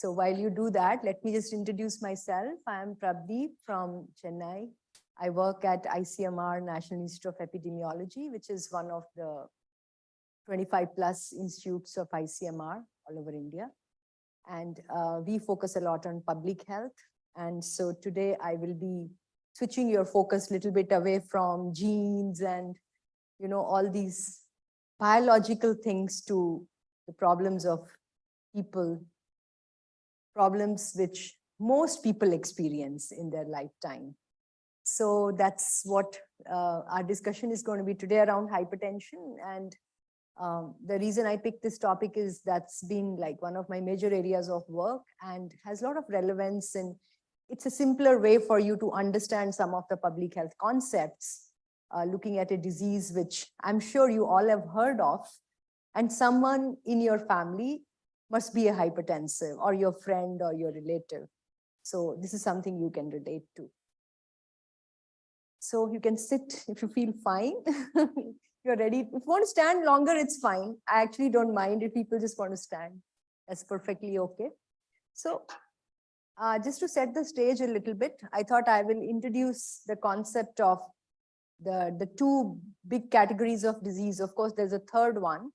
So while you do that, let me just introduce myself. I am Prabhdeep from Chennai. I work at ICMR, National Institute of Epidemiology, which is one of the 25 plus institutes of ICMR all over India. And we focus a lot on public health. And so today I will be switching your focus a little bit away from genes and, you know, all these biological things to the problems of people, problems which most people experience in their lifetime. So that's what our discussion is going to be today around hypertension. And the reason I picked this topic is that's been like one of my major areas of work and has a lot of relevance, and it's a simpler way for you to understand some of the public health concepts, looking at a disease which I'm sure you all have heard of, and someone in your family must be a hypertensive, or your friend or your relative. So this is something you can relate to. So you can sit if you feel fine. You're ready. If you want to stand longer, it's fine. I actually don't mind if people just want to stand. That's perfectly okay. So just to set the stage a little bit, I thought I will introduce the concept of the two big categories of disease. Of course, there's a third one,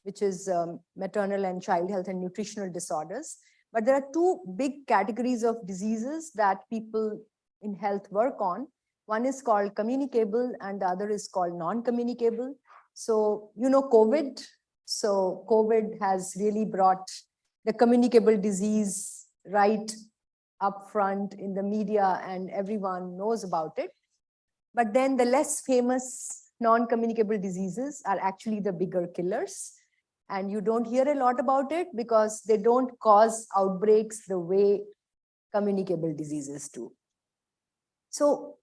which is maternal and child health and nutritional disorders. But there are two big categories of diseases that people in health work on. One is called communicable and the other is called non-communicable. So, you know, COVID. So COVID has really brought the communicable disease right up front in the media and everyone knows about it. But then the less famous non-communicable diseases are actually the bigger killers. And you don't hear a lot about it because they don't cause outbreaks the way communicable diseases do. So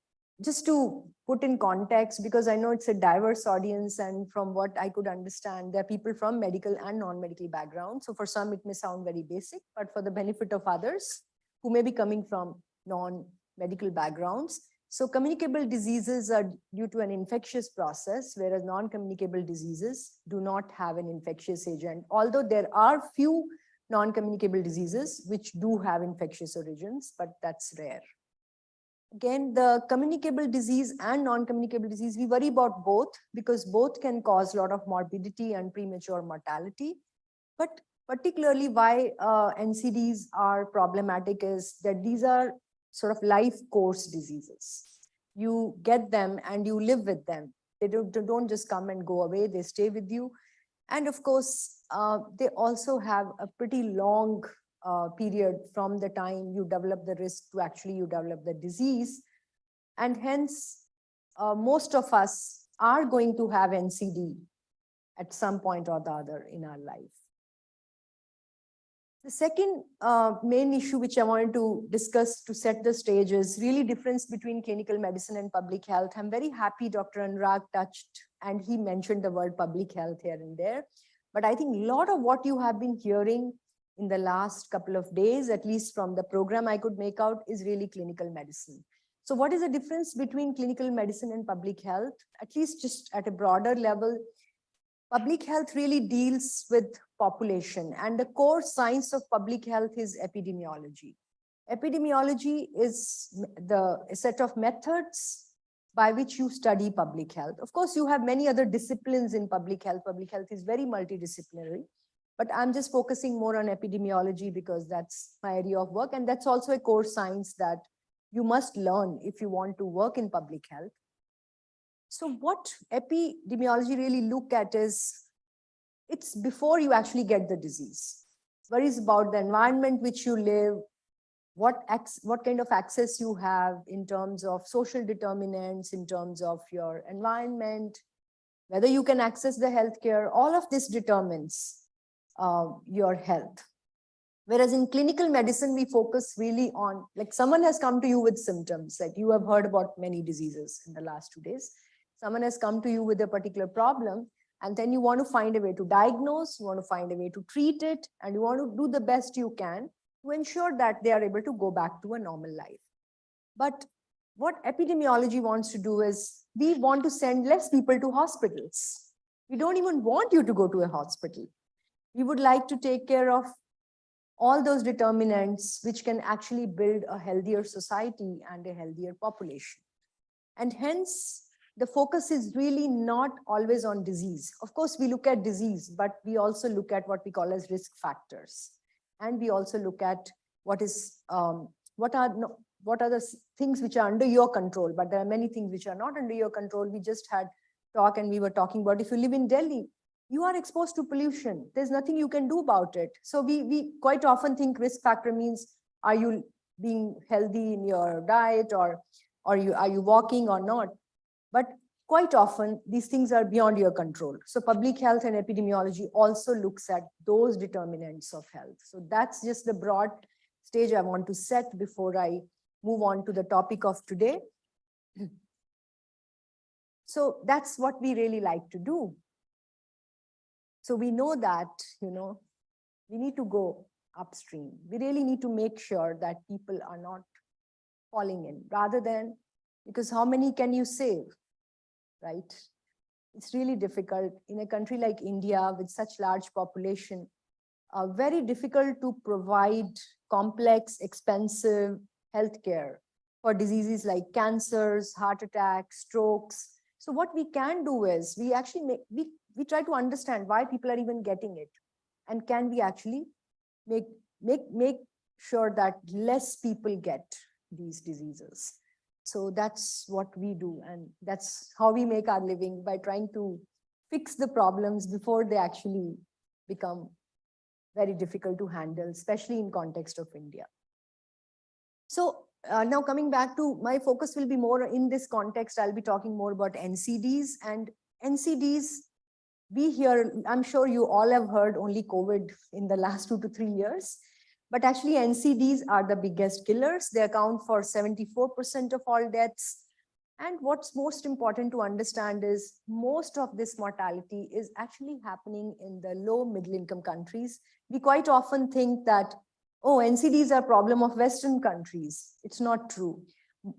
just to put in context, because I know it's a diverse audience, and from what I could understand, there are people from medical and non-medical backgrounds. So for some, it may sound very basic, but for the benefit of others who may be coming from non-medical backgrounds. So communicable diseases are due to an infectious process, whereas non-communicable diseases do not have an infectious agent. Although there are few non-communicable diseases which do have infectious origins, but that's rare. Again, the communicable disease and non-communicable disease, we worry about both because both can cause a lot of morbidity and premature mortality. But particularly why NCDs are problematic is that these are sort of life course diseases. You get them and you live with them. They don't just come and go away, they stay with you. And of course, they also have a pretty long period from the time you develop the risk to actually you develop the disease. And hence, most of us are going to have NCD at some point or the other in our life. The second main issue which I wanted to discuss to set the stage is really difference between clinical medicine and public health. I'm very happy Dr. Anurag touched and he mentioned the word public health here and there. But I think a lot of what you have been hearing in the last couple of days, at least from the program I could make out, is really clinical medicine. So what is the difference between clinical medicine and public health? At least just at a broader level, public health really deals with population, and the core science of public health is epidemiology. Epidemiology is the set of methods by which you study public health. Of course, you have many other disciplines in public health. Public health is very multidisciplinary, but I'm just focusing more on epidemiology because that's my area of work. And that's also a core science that you must learn if you want to work in public health. So what epidemiology really look at is, it's before you actually get the disease. Worries about the environment which you live, what kind of access you have in terms of social determinants, in terms of your environment, whether you can access the healthcare, all of this determines your health. Whereas in clinical medicine, we focus really on, like someone has come to you with symptoms, like you have heard about many diseases in the last 2 days. Someone has come to you with a particular problem, and then you want to find a way to diagnose, you want to find a way to treat it, and you want to do the best you can to ensure that they are able to go back to a normal life. But what epidemiology wants to do is, we want to send less people to hospitals. We don't even want you to go to a hospital. We would like to take care of all those determinants which can actually build a healthier society and a healthier population. And hence, the focus is really not always on disease. Of course, we look at disease, but we also look at what we call as risk factors. And we also look at what are the things which are under your control, but there are many things which are not under your control. We just had talk and we were talking about if you live in Delhi, you are exposed to pollution. There's nothing you can do about it. So we quite often think risk factor means, are you being healthy in your diet, or are you walking or not? But quite often these things are beyond your control. So public health and epidemiology also looks at those determinants of health. So that's just the broad stage I want to set before I move on to the topic of today. So that's what we really like to do. So we know that, we need to go upstream. We really need to make sure that people are not falling in, rather than, because how many can you save, right? It's really difficult in a country like India with such large population, very difficult to provide complex, expensive healthcare for diseases like cancers, heart attacks, strokes. So what we can do is we actually we try to understand why people are even getting it, and can we actually make sure that less people get these diseases. So that's what we do, and that's how we make our living, by trying to fix the problems before they actually become very difficult to handle, especially in context of India. So now coming back to my focus will be more in this context. I'll be talking more about NCDs, and NCDs. I'm sure you all have heard only COVID in the last 2 to 3 years, but actually NCDs are the biggest killers. They account for 74% of all deaths. And what's most important to understand is most of this mortality is actually happening in the low middle income countries. We quite often think that, oh, NCDs are a problem of Western countries. It's not true.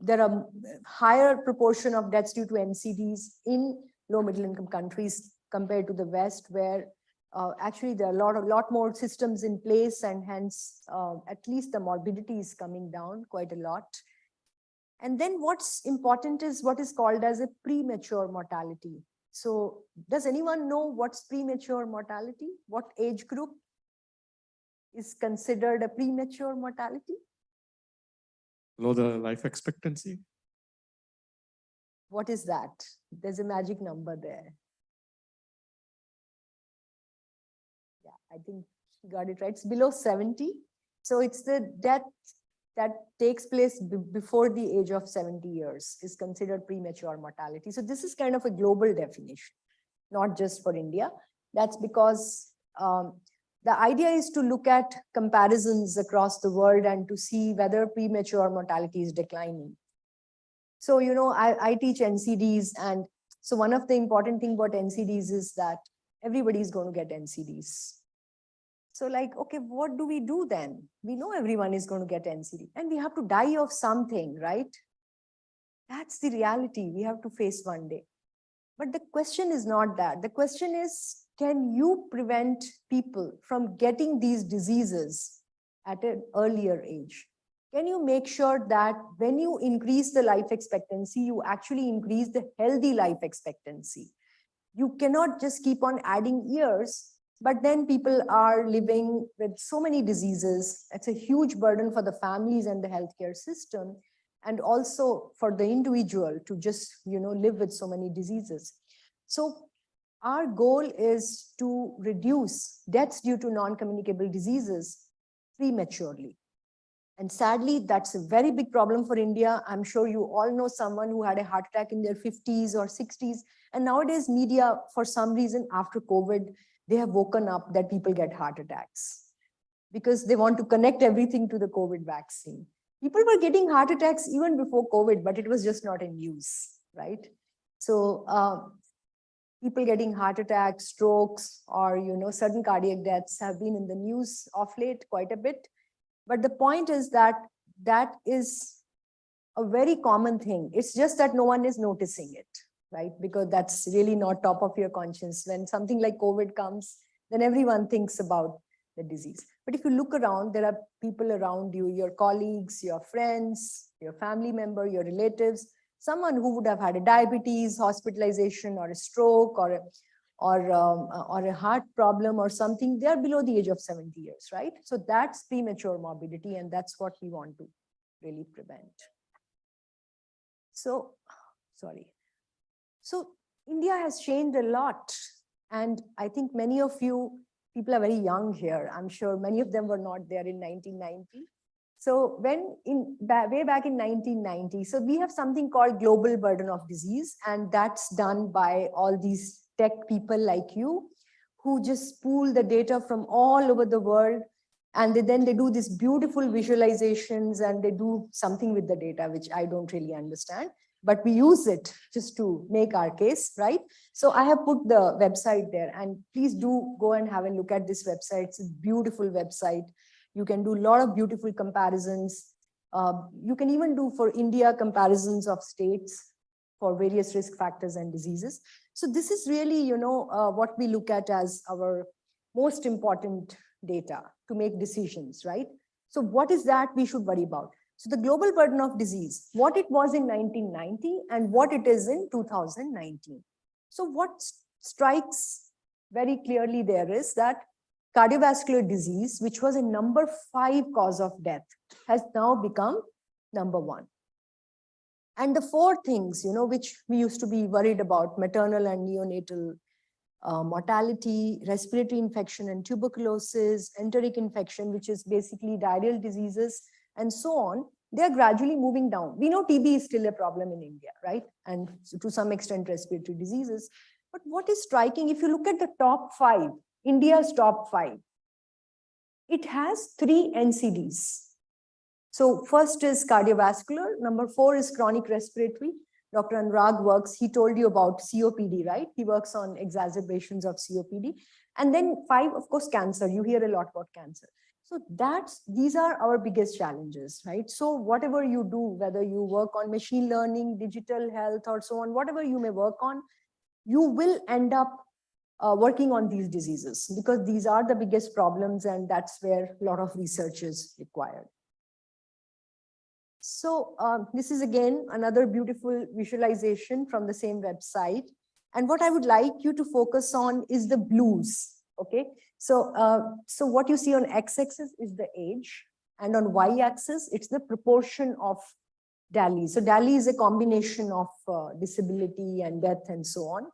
There are higher proportion of deaths due to NCDs in low middle income countries compared to the West, where actually there are a lot more systems in place, and hence at least the morbidity is coming down quite a lot. And then what's important is what is called as a premature mortality. So does anyone know what's premature mortality? What age group is considered a premature mortality? Below the life expectancy? What is that? There's a magic number there. I think you got it right. It's below 70. So it's the death that takes place before the age of 70 years is considered premature mortality. So this is kind of a global definition, not just for India. That's because the idea is to look at comparisons across the world and to see whether premature mortality is declining. So, I teach NCDs, and so one of the important things about NCDs is that everybody is going to get NCDs. So okay, what do we do then? We know everyone is going to get NCD, and we have to die of something, right? That's the reality we have to face one day. But the question is not that. The question is, can you prevent people from getting these diseases at an earlier age? Can you make sure that when you increase the life expectancy, you actually increase the healthy life expectancy? You cannot just keep on adding years, but then people are living with so many diseases. It's a huge burden for the families and the healthcare system, and also for the individual to just, live with so many diseases. So our goal is to reduce deaths due to non-communicable diseases prematurely. And sadly, that's a very big problem for India. I'm sure you all know someone who had a heart attack in their 50s or 60s. And nowadays, media, for some reason, after COVID, they have woken up that people get heart attacks because they want to connect everything to the COVID vaccine. People were getting heart attacks even before COVID, but it was just not in use, right? So people getting heart attacks, strokes, or certain cardiac deaths have been in the news of late quite a bit. But the point is that that is a very common thing. It's just that no one is noticing it, right? Because that's really not top of your conscience. When something like COVID comes, then everyone thinks about the disease. But if you look around, there are people around you, your colleagues, your friends, your family member, your relatives, someone who would have had a diabetes, hospitalization, or a stroke, or a heart problem or something, they are below the age of 70 years, right? So that's premature morbidity, and that's what we want to really prevent. So, sorry. So India has changed a lot. And I think many of you, people are very young here. I'm sure many of them were not there in 1990. So way back in 1990, so we have something called global burden of disease, and that's done by all these tech people like you who just pool the data from all over the world, and then they do these beautiful visualizations, and they do something with the data, which I don't really understand, but we use it just to make our case, right? So I have put the website there, and please do go and have a look at this website. It's a beautiful website. You can do a lot of beautiful comparisons. You can even do for India comparisons of states for various risk factors and diseases. So this is really, what we look at as our most important data to make decisions, right? So what is that we should worry about? So the global burden of disease, what it was in 1990 and what it is in 2019. So what strikes very clearly there is that cardiovascular disease, which was a number 5 cause of death, has now become number 1. And the 4 things, which we used to be worried about, maternal and neonatal mortality, respiratory infection and tuberculosis, enteric infection, which is basically diarrheal diseases, and so on, they are gradually moving down. We know TB is still a problem in India, right? And to some extent, respiratory diseases. But what is striking, if you look at the top 5, India's top 5, it has 3 NCDs. So first is cardiovascular, number 4 is chronic respiratory. Dr. Anurag works, he told you about COPD, right? He works on exacerbations of COPD. And then 5, of course, cancer. You hear a lot about cancer. So these are our biggest challenges, right? So whatever you do, whether you work on machine learning, digital health, or so on, whatever you may work on, you will end up working on these diseases because these are the biggest problems, and that's where a lot of research is required. So this is again another beautiful visualization from the same website. And what I would like you to focus on is the blues. Okay, so what you see on x-axis is the age, and on y-axis it's the proportion of DALY. So DALY is a combination of disability and death and so on.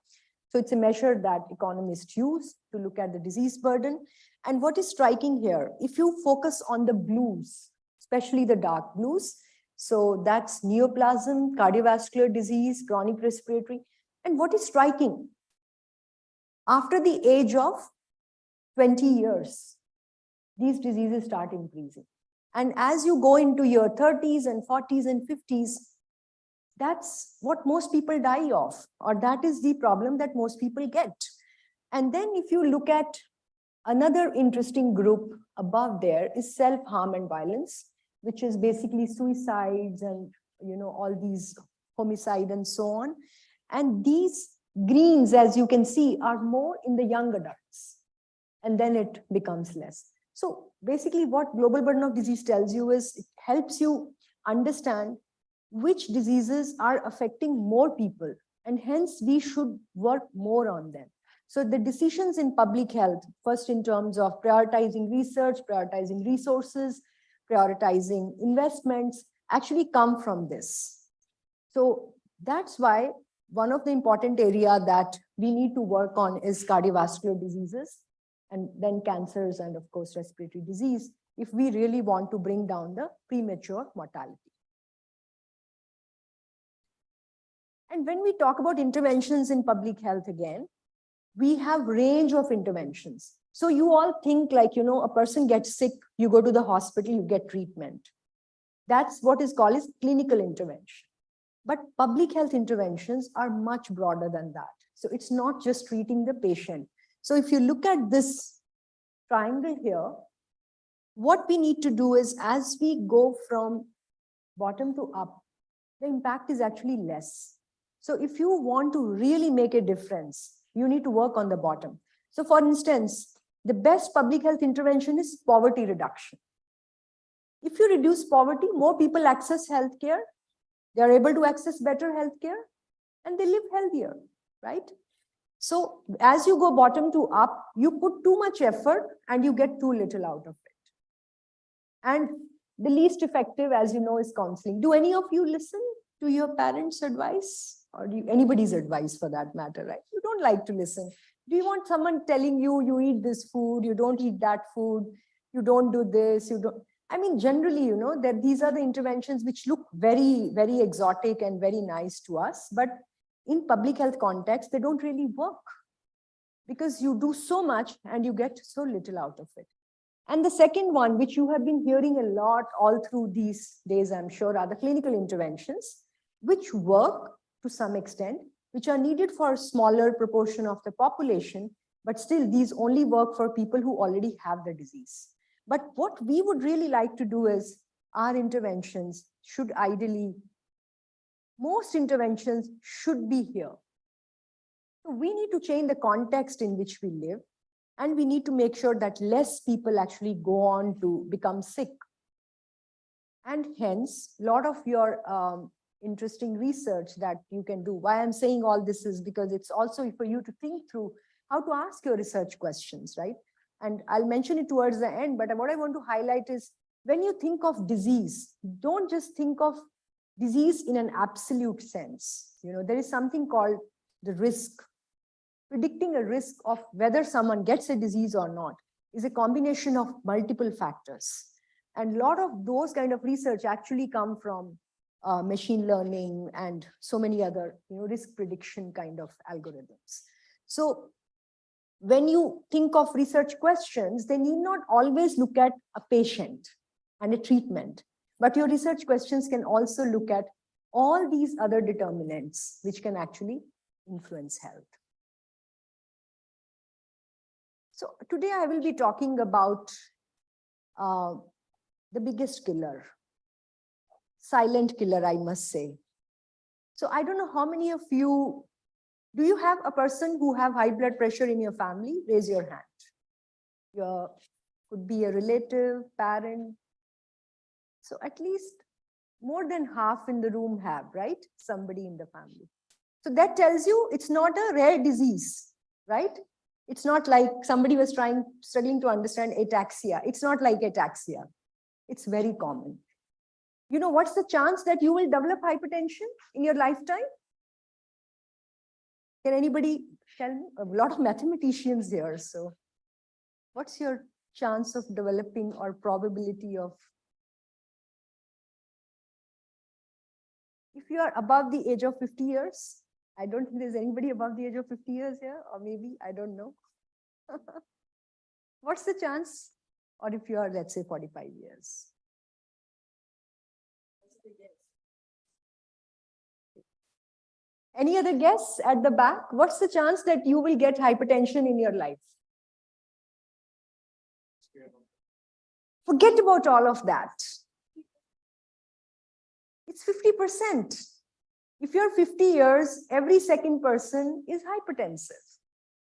So it's a measure that economists use to look at the disease burden. And what is striking here, if you focus on the blues, especially the dark blues, so that's neoplasm, cardiovascular disease, chronic respiratory. And what is striking, after the age of 20 years, these diseases start increasing. And as you go into your 30s and 40s and 50s, that's what most people die of, or that is the problem that most people get. And then if you look at another interesting group above there is self-harm and violence, which is basically suicides and all these homicide and so on. And these greens, as you can see, are more in the young adults. And then it becomes less. So basically what global burden of disease tells you is it helps you understand which diseases are affecting more people, and hence we should work more on them. So the decisions in public health, first in terms of prioritizing research, prioritizing resources, prioritizing investments, actually come from this. So that's why one of the important area that we need to work on is cardiovascular diseases, and then cancers, and of course respiratory disease, if we really want to bring down the premature mortality. And when we talk about interventions in public health again, we have range of interventions. So you all think like, a person gets sick, you go to the hospital, you get treatment. That's what is called as clinical intervention. But public health interventions are much broader than that. So it's not just treating the patient. So if you look at this triangle here, what we need to do is as we go from bottom to up, the impact is actually less. So if you want to really make a difference, you need to work on the bottom. So for instance, the best public health intervention is poverty reduction. If you reduce poverty, more people access healthcare, they are able to access better healthcare, and they live healthier, right? So as you go bottom to up, you put too much effort and you get too little out of it. And the least effective, as you know, is counseling. Do any of you listen to your parents' advice, or anybody's advice for that matter, right? You don't like to listen. Do you want someone telling you, you eat this food, you don't eat that food, you don't do this, you don't. I mean, generally, you know, that these are the interventions which look very, very exotic and very nice to us, but in public health context, they don't really work because you do so much and you get so little out of it. And the second one, which you have been hearing a lot all through these days, I'm sure, are the clinical interventions, which work to some extent, which are needed for a smaller proportion of the population, but still these only work for people who already have the disease. But what we would really like to do is our interventions should ideally, most interventions should be here. So we need to change the context in which we live, and we need to make sure that less people actually go on to become sick. And hence, a lot of your interesting research that you can do. Why I'm saying all this is because it's also for you to think through how to ask your research questions, right? And I'll mention it towards the end, but what I want to highlight is when you think of disease, don't just think of disease in an absolute sense. You know, there is something called the risk. Predicting a risk of whether someone gets a disease or not is a combination of multiple factors. And a lot of those kind of research actually come from machine learning and so many other, you know, risk prediction kind of algorithms. So when you think of research questions, they need not always look at a patient and a treatment, but your research questions can also look at all these other determinants which can actually influence health. So today I will be talking about the biggest killer, silent killer, I must say. So I don't know how many of you, do you have a person who have high blood pressure in your family? Raise your hand. Your could be a relative, parent. So at least more than half in the room have, right? Somebody in the family. So that tells you it's not a rare disease, right? It's not like somebody was struggling to understand ataxia. It's not like ataxia. It's very common. You know, what's the chance that you will develop hypertension in your lifetime? Can anybody tell me? A lot of mathematicians here. So what's your chance of developing or probability of? If you are above the age of 50 years, I don't think there's anybody above the age of 50 years here, or maybe, I don't know. What's the chance? Or if you are, let's say, 45 years. Any other guess at the back? What's the chance that you will get hypertension in your life? Forget about all of that. It's 50%. If you're 50 years, every second person is hypertensive.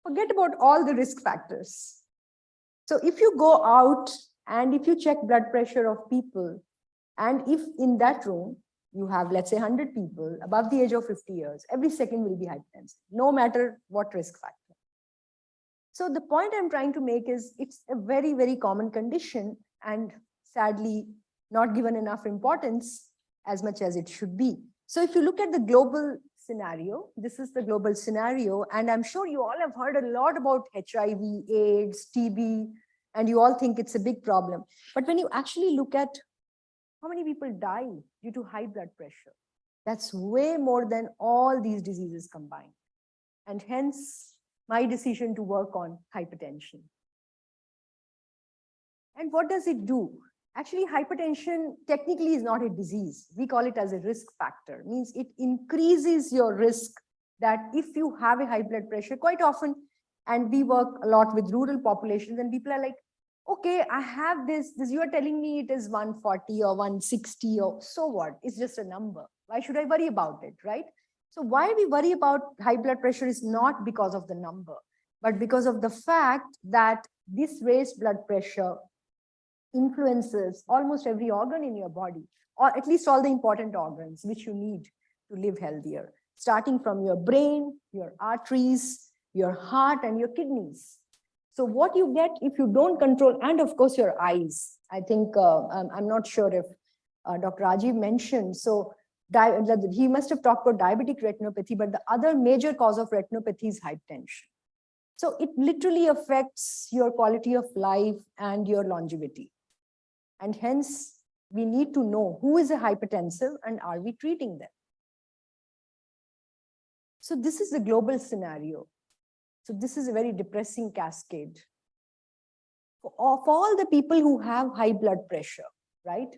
Forget about all the risk factors. So if you go out and if you check blood pressure of people, and if in that room you have, let's say, 100 people above the age of 50 years, every second will be hypertensive, no matter what risk factor. So the point I'm trying to make is it's a very, very common condition and sadly not given enough importance as much as it should be. So if you look at the global scenario, this is the global scenario, and I'm sure you all have heard a lot about HIV, AIDS, TB, and you all think it's a big problem. But when you actually look at how many people die due to high blood pressure, that's way more than all these diseases combined. And hence my decision to work on hypertension. And what does it do? Actually, hypertension technically is not a disease. We call it as a risk factor. Means it increases your risk that if you have a high blood pressure, quite often, and we work a lot with rural populations, and people are like, okay, I have this, you are telling me it is 140 or 160 or so what? It's just a number. Why should I worry about it, right? So why we worry about high blood pressure is not because of the number, but because of the fact that this raised blood pressure influences almost every organ in your body, or at least all the important organs which you need to live healthier, starting from your brain, your arteries, your heart, and your kidneys. So what you get if you don't control, and of course your eyes. I think, I'm not sure if Dr. Rajiv mentioned, so he must have talked about diabetic retinopathy, but the other major cause of retinopathy is hypertension. So it literally affects your quality of life and your longevity. And hence, we need to know who is a hypertensive and are we treating them. So this is the global scenario. So this is a very depressing cascade. Of all the people who have high blood pressure, right?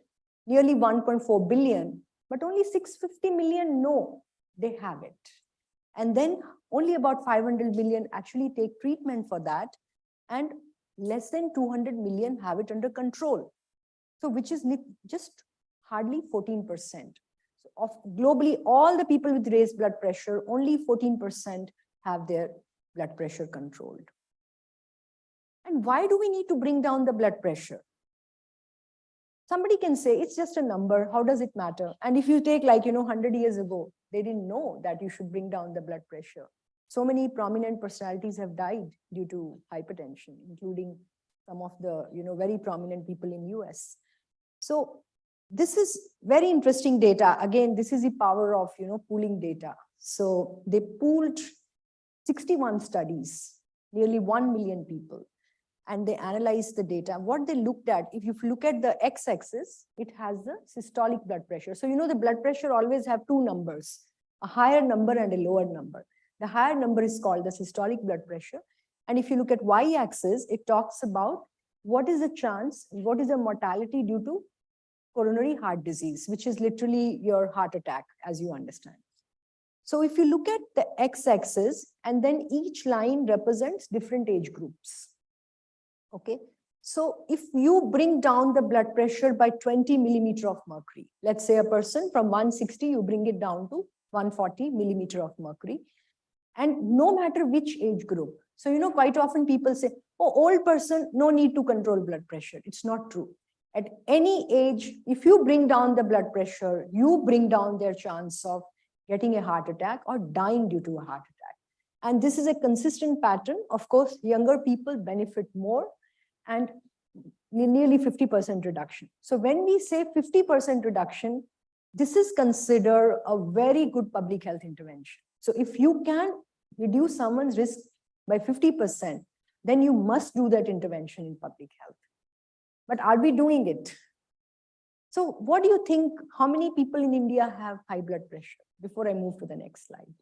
Nearly 1.4 billion, but only 650 million know they have it. And then only about 500 million actually take treatment for that. And less than 200 million have it under control. So which is just hardly 14%. So of globally, all the people with raised blood pressure, only 14% have their blood pressure controlled. And why do we need to bring down the blood pressure? Somebody can say, it's just a number. How does it matter? And if you take 100 years ago, they didn't know that you should bring down the blood pressure. So many prominent personalities have died due to hypertension, including some of the very prominent people in US. So this is very interesting data. Again, this is the power of pooling data. So they pooled 61 studies, nearly 1 million people, and they analyzed the data. What they looked at, if you look at the x-axis, it has the systolic blood pressure. So the blood pressure always have two numbers, a higher number and a lower number. The higher number is called the systolic blood pressure. And if you look at y-axis, it talks about what is the chance, what is the mortality due to coronary heart disease, which is literally your heart attack, as you understand. So if you look at the x-axis, and then each line represents different age groups. Okay, so if you bring down the blood pressure by 20 millimeter of mercury, let's say a person from 160, you bring it down to 140 millimeter of mercury, and no matter which age group. So, quite often people say, oh, old person, no need to control blood pressure. It's not true. At any age, if you bring down the blood pressure, you bring down their chance of getting a heart attack or dying due to a heart attack. And this is a consistent pattern. Of course, younger people benefit more, and nearly 50% reduction. So when we say 50% reduction, this is considered a very good public health intervention. So if you can reduce someone's risk by 50%, then you must do that intervention in public health. But are we doing it? So what do you think, how many people in India have high blood pressure? Before I move to the next slide.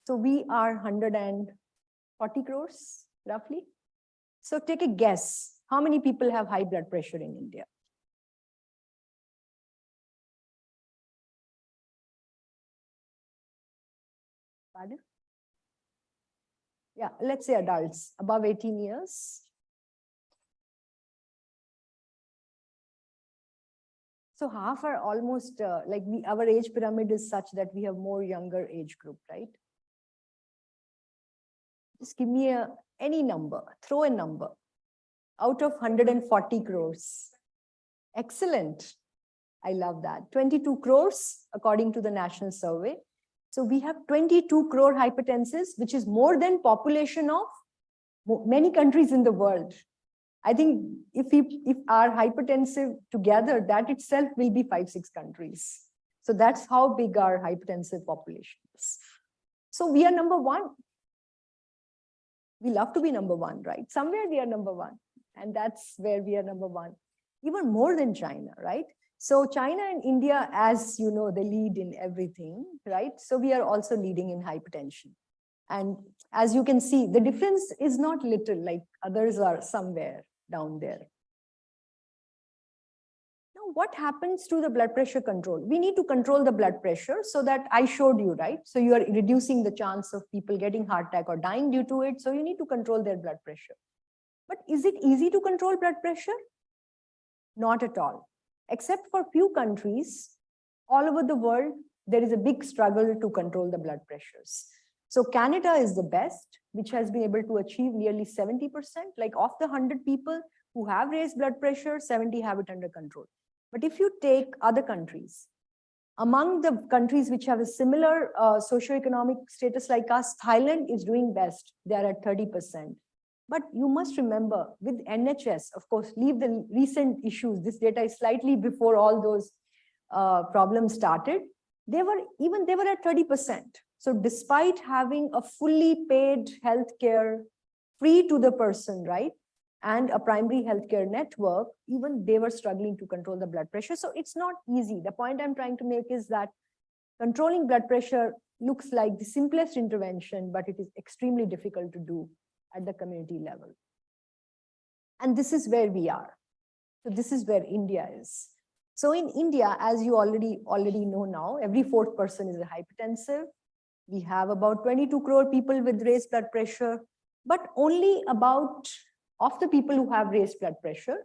So we are 140 crores, roughly. So take a guess, how many people have high blood pressure in India? Pardon? Yeah, let's say adults, above 18 years. So half are almost our age pyramid is such that we have more younger age group, right? Just give me any number, throw a number out of 140 crores. Excellent. I love that. 22 crores according to the national survey. So we have 22 crore hypertensives, which is more than population of many countries in the world. I think if our hypertensive together, that itself will be 5-6 countries. So that's how big our hypertensive population is. So we are number one. We love to be number one, right? Somewhere we are number one. And that's where we are number one. Even more than China, right? So China and India, as you know, they lead in everything, right? So we are also leading in hypertension. And as you can see, the difference is not little, like others are somewhere down there. Now, what happens to the blood pressure control? We need to control the blood pressure so that I showed you, right? So you are reducing the chance of people getting heart attack or dying due to it. So you need to control their blood pressure. But is it easy to control blood pressure? Not at all. Except for few countries, all over the world, there is a big struggle to control the blood pressures. So Canada is the best, which has been able to achieve nearly 70%. Like of the 100 people who have raised blood pressure, 70 have it under control. But if you take other countries, among the countries which have a similar socioeconomic status like us, Thailand is doing best. They are at 30%. But you must remember, with NHS, of course, leave the recent issues. This data is slightly before all those problems started. They were at 30%. So despite having a fully paid healthcare free to the person, right, and a primary healthcare network, even they were struggling to control the blood pressure. So it's not easy. The point I'm trying to make is that controlling blood pressure looks like the simplest intervention, but it is extremely difficult to do at the community level. And this is where we are. So this is where India is. So in India, as you already know now, every fourth person is a hypertensive. We have about 22 crore people with raised blood pressure, but only about of the people who have raised blood pressure,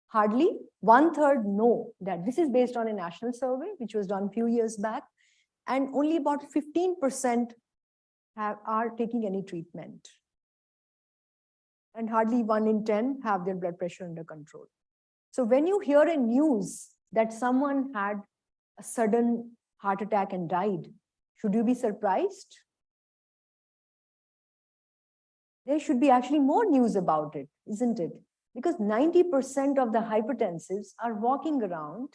hardly 1/3 know that. This is based on a national survey, which was done a few years back, and only about 15% are taking any treatment. And hardly 1 in 10 have their blood pressure under control. So when you hear in news that someone had a sudden heart attack and died, should you be surprised? There should be actually more news about it, isn't it? Because 90% of the hypertensives are walking around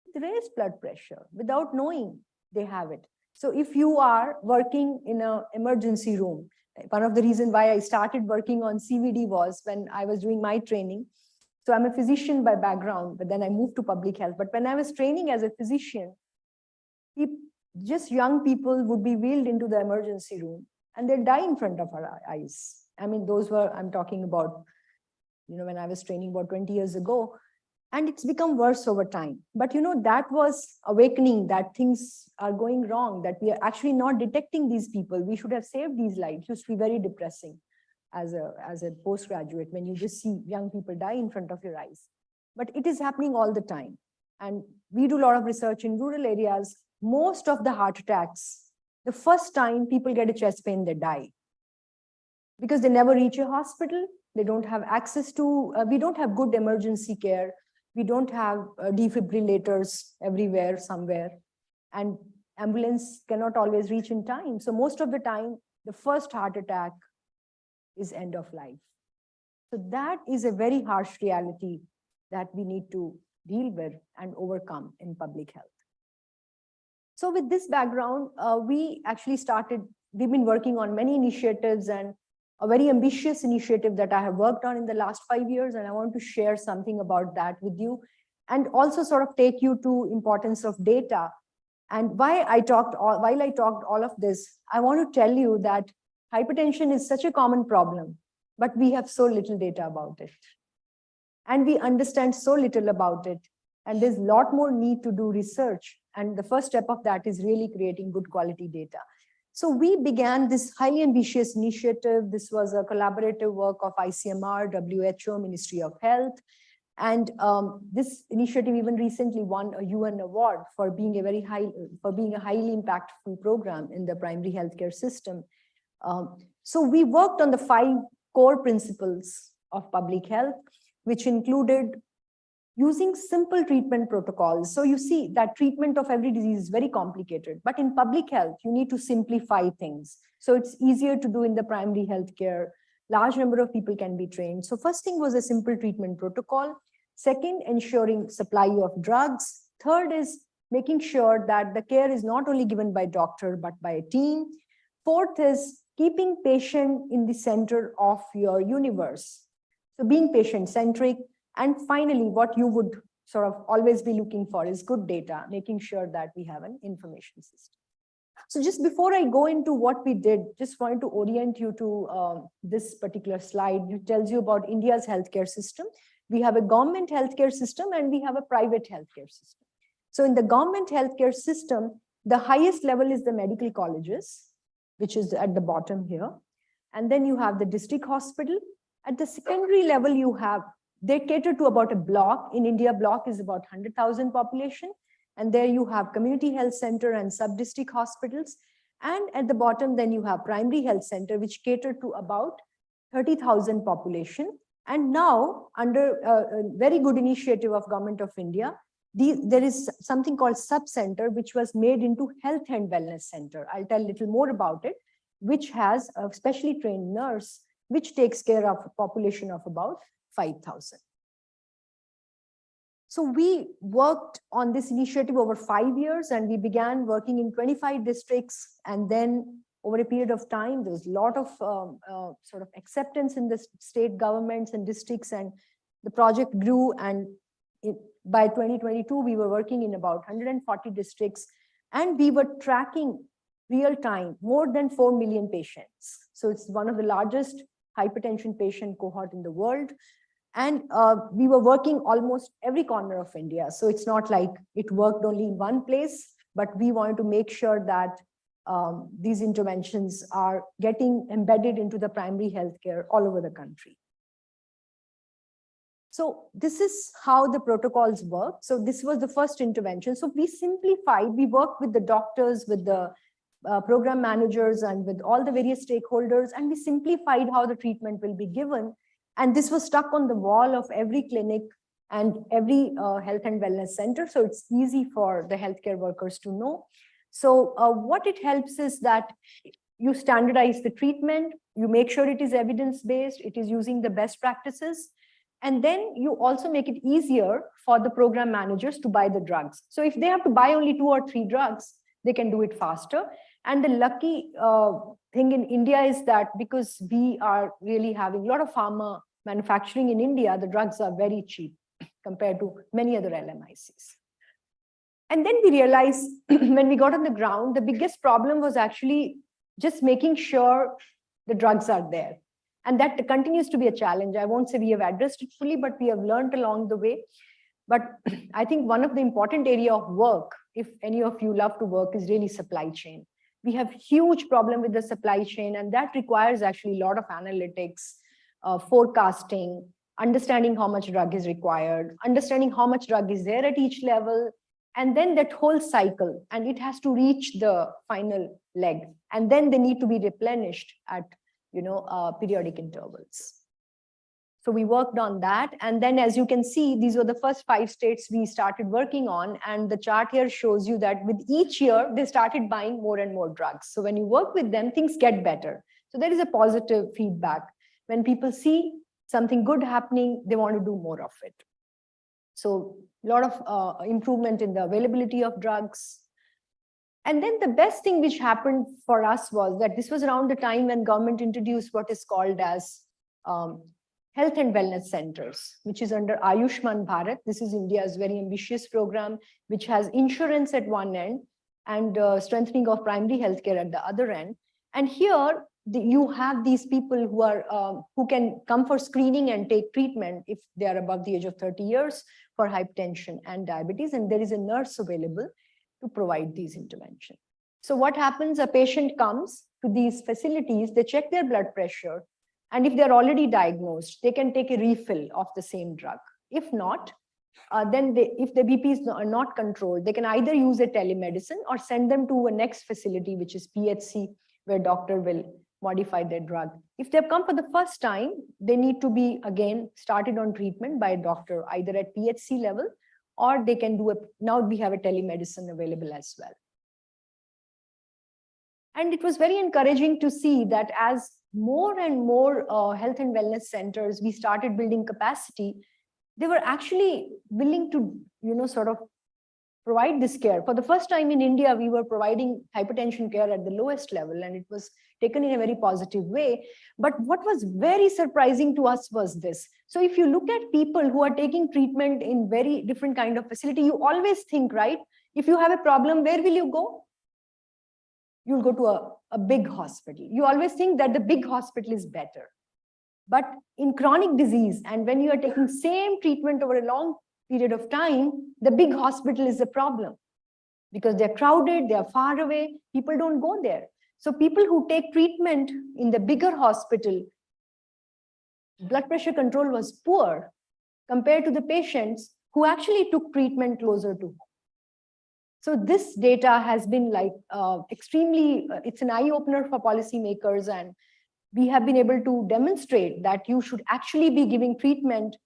with raised blood pressure without knowing they have it. So if you are working in an emergency room, one of the reasons why I started working on CVD was when I was doing my training. So I'm a physician by background, but then I moved to public health. But when I was training as a physician, just young people would be wheeled into the emergency room and they'll die in front of our eyes. I mean, those were, I'm talking about, when I was training about 20 years ago, and it's become worse over time. But that was awakening that things are going wrong, that we are actually not detecting these people. We should have saved these lives. It used to be very depressing as a postgraduate when you just see young people die in front of your eyes. But it is happening all the time. And we do a lot of research in rural areas. Most of the heart attacks, the first time people get a chest pain, they die. Because they never reach a hospital. They don't have access to, we don't have good emergency care. We don't have defibrillators everywhere, somewhere. And ambulance cannot always reach in time. So most of the time, the first heart attack is end of life. So that is a very harsh reality that we need to deal with and overcome in public health. So with this background, we actually we've been working on many initiatives, and a very ambitious initiative that I have worked on in the last 5 years, and I want to share something about that with you, and also sort of take you to importance of data. And while I talked all of this, I want to tell you that hypertension is such a common problem, but we have so little data about it. And we understand so little about it. And there's a lot more need to do research. And the first step of that is really creating good quality data. So we began this highly ambitious initiative. This was a collaborative work of ICMR, WHO, Ministry of Health. And this initiative even recently won a UN award for being a highly impactful program in the primary healthcare system. So we worked on the 5 core principles of public health, which included using simple treatment protocols. So you see that treatment of every disease is very complicated, but in public health, you need to simplify things. So it's easier to do in the primary healthcare. Large number of people can be trained. So first thing was a simple treatment protocol. Second, ensuring supply of drugs. Third is making sure that the care is not only given by doctor, but by a team. Fourth is keeping patient in the center of your universe. So being patient-centric. And finally, what you would sort of always be looking for is good data, making sure that we have an information system. So just before I go into what we did, just wanted to orient you to this particular slide. It tells you about India's healthcare system. We have a government healthcare system and we have a private healthcare system. So in the government healthcare system, the highest level is the medical colleges, which is at the bottom here. And then you have the district hospital. At the secondary level, they cater to about a block. In India, block is about 100,000 population. And there you have community health center and sub-district hospitals. And at the bottom, then you have primary health center, which cater to about 30,000 population. And now, under a very good initiative of Government of India, there is something called sub-center, which was made into health and wellness center. I'll tell a little more about it, which has a specially trained nurse, which takes care of a population of about 5,000. So we worked on this initiative over 5 years, and we began working in 25 districts. And then over a period of time, there was a lot of sort of acceptance in the state governments and districts, and the project grew. And by 2022, we were working in about 140 districts, and we were tracking real time more than 4 million patients. So it's one of the largest hypertension patient cohort in the world. And we were working almost every corner of India. So it's not like it worked only in one place, but we wanted to make sure that these interventions are getting embedded into the primary healthcare all over the country. So this is how the protocols work. So this was the first intervention. So we simplified, we worked with the doctors, with the program managers, and with all the various stakeholders, and we simplified how the treatment will be given. And this was stuck on the wall of every clinic and every health and wellness center. So it's easy for the healthcare workers to know. So what it helps is that you standardize the treatment, you make sure it is evidence-based, it is using the best practices, and then you also make it easier for the program managers to buy the drugs. So if they have to buy only 2 or 3 drugs, they can do it faster. And the lucky thing in India is that because we are really having a lot of pharma manufacturing in India, the drugs are very cheap compared to many other LMICs. And then we realized when we got on the ground, the biggest problem was actually just making sure the drugs are there. And that continues to be a challenge. I won't say we have addressed it fully, but we have learned along the way. But I think one of the important area of work, if any of you love to work, is really supply chain. We have huge problem with the supply chain, and that requires actually a lot of analytics, forecasting, understanding how much drug is required, understanding how much drug is there at each level, and then that whole cycle, and it has to reach the final leg, and then they need to be replenished at periodic intervals. So we worked on that, and then as you can see, these were the first 5 states we started working on, and the chart here shows you that with each year they started buying more and more drugs. So when you work with them, things get better. So there is a positive feedback. When people see something good happening, they want to do more of it. So a lot of improvement in the availability of drugs. And then the best thing which happened for us was that this was around the time when government introduced what is called as health and wellness centers, which is under Ayushman Bharat. This is India's very ambitious program, which has insurance at one end and strengthening of primary healthcare at the other end. And here you have these people who are who can come for screening and take treatment if they are above the age of 30 years for hypertension and diabetes, and there is a nurse available to provide these interventions. So what happens? A patient comes to these facilities, they check their blood pressure, and if they're already diagnosed, they can take a refill of the same drug. If not, then if the BPs are not controlled, they can either use a telemedicine or send them to a next facility, which is PHC, where doctor will modify their drug. If they've come for the first time, they need to be again started on treatment by a doctor, either at PHC level, or they can do now we have a telemedicine available as well. And it was very encouraging to see that as more and more health and wellness centers, we started building capacity, they were actually willing to, sort of provide this care. For the first time in India, we were providing hypertension care at the lowest level, and it was taken in a very positive way. But what was very surprising to us was this. So if you look at people who are taking treatment in very different kind of facility, you always think, right? If you have a problem, where will you go? You'll go to a big hospital. You always think that the big hospital is better. But in chronic disease, and when you are taking same treatment over a long period of time, the big hospital is a problem because they're crowded, they're far away, people don't go there. So people who take treatment in the bigger hospital, blood pressure control was poor compared to the patients who actually took treatment closer to home. So this data has been like extremely, it's an eye-opener for policymakers, and we have been able to demonstrate that you should actually be giving treatment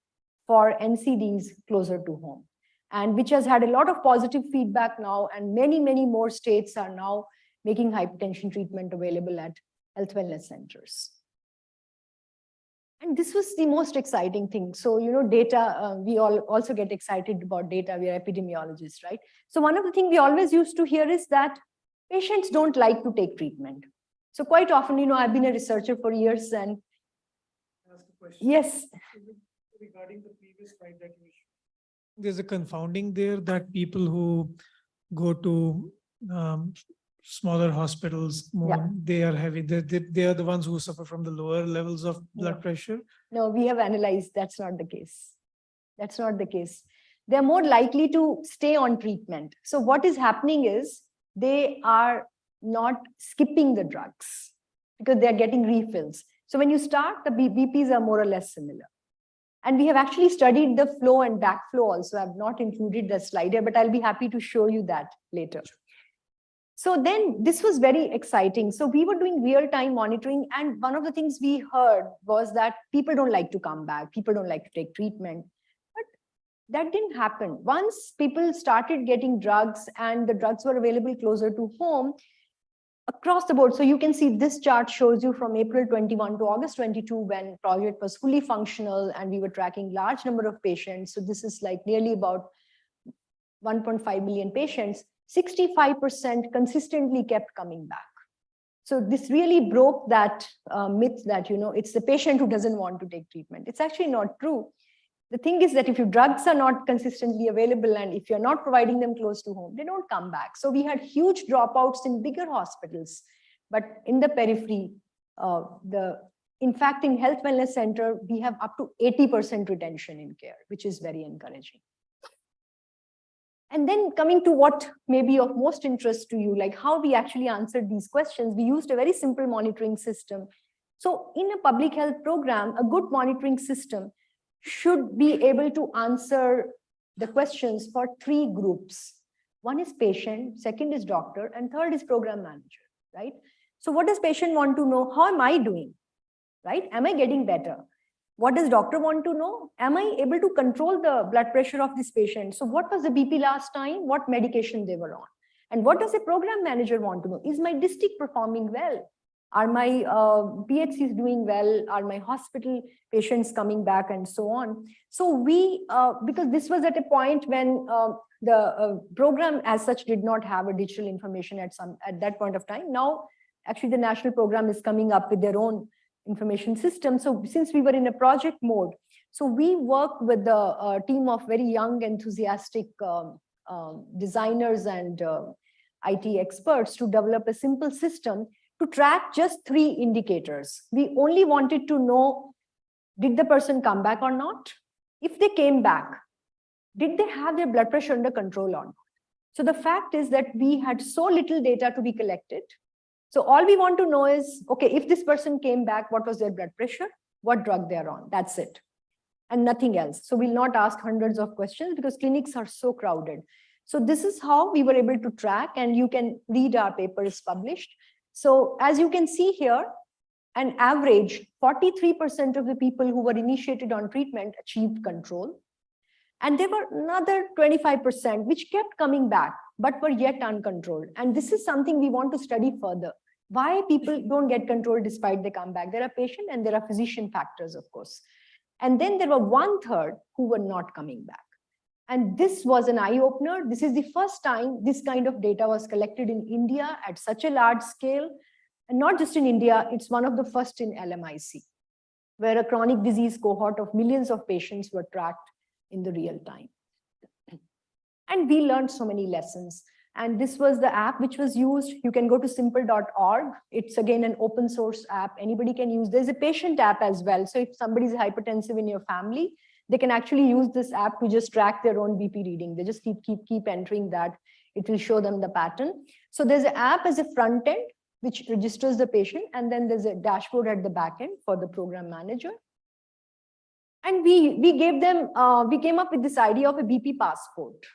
for NCDs closer to home, and which has had a lot of positive feedback now, and many, many more states are now making hypertension treatment available at health wellness centers. And this was the most exciting thing. So, data, we all also get excited about data. We are epidemiologists, right? So one of the things we always used to hear is that patients don't like to take treatment. So quite often, I've been a researcher for years, and ask a question. yes. Regarding the previous slide that you showed, there's a confounding there that people who go to smaller hospitals, more, they are heavy. They are the ones who suffer from the lower levels of blood pressure. No, we have analyzed that's not the case. That's not the case. They're more likely to stay on treatment. So what is happening is they are not skipping the drugs because they're getting refills. So when you start, the BPs are more or less similar. And we have actually studied the flow and backflow also. I've not included the slide here, but I'll be happy to show you that later. So then this was very exciting. So we were doing real-time monitoring, and one of the things we heard was that people don't like to come back. People don't like to take treatment. But that didn't happen. Once people started getting drugs and the drugs were available closer to home, across the board. So you can see this chart shows you from April 21 to August 22 when project was fully functional and we were tracking large number of patients. So this is like nearly about 1.5 million patients. 65% consistently kept coming back. So this really broke that myth that, it's the patient who doesn't want to take treatment. It's actually not true. The thing is that if your drugs are not consistently available and if you're not providing them close to home, they don't come back. So we had huge dropouts in bigger hospitals, but in the periphery, in fact, in health wellness center, we have up to 80% retention in care, which is very encouraging. And then coming to what may be of most interest to you, like how we actually answered these questions, we used a very simple monitoring system. So in a public health program, a good monitoring system should be able to answer the questions for 3 groups. One is patient, second is doctor, and third is program manager, right? So what does patient want to know? How am I doing, right? Am I getting better? What does doctor want to know? Am I able to control the blood pressure of this patient? So what was the BP last time? What medication they were on? And what does a program manager want to know? Is my district performing well? Are my PHCs doing well? Are my hospital patients coming back, and so on? So we, because this was at a point when the program as such did not have a digital information at that point of time. Now, actually the national program is coming up with their own information system. So since we were in a project mode, so we worked with the team of very young, enthusiastic designers and IT experts to develop a simple system to track just 3 indicators. We only wanted to know, did the person come back or not? If they came back, did they have their blood pressure under control or not? So the fact is that we had so little data to be collected. So all we want to know is, okay, if this person came back, what was their blood pressure? What drug they're on? That's it. And nothing else. So we'll not ask hundreds of questions because clinics are so crowded. So this is how we were able to track, and you can read our paper is published. So as you can see here, an average 43% of the people who were initiated on treatment achieved control. And there were another 25% which kept coming back, but were yet uncontrolled. And this is something we want to study further. Why people don't get control despite they come back. There are patient and there are physician factors, of course. And then there were 1/3 who were not coming back. And this was an eye-opener. This is the first time this kind of data was collected in India at such a large scale. And not just in India, it's one of the first in LMIC, where a chronic disease cohort of millions of patients were tracked in the real time. And we learned so many lessons. And this was the app which was used. You can go to simple.org. It's again an open source app. Anybody can use. There's a patient app as well. So if somebody's hypertensive in your family, they can actually use this app to just track their own BP reading. They just keep entering that. It will show them the pattern. So there's an app as a front end, which registers the patient. And then there's a dashboard at the back end for the program manager. And we gave them, we came up with this idea of a BP passport,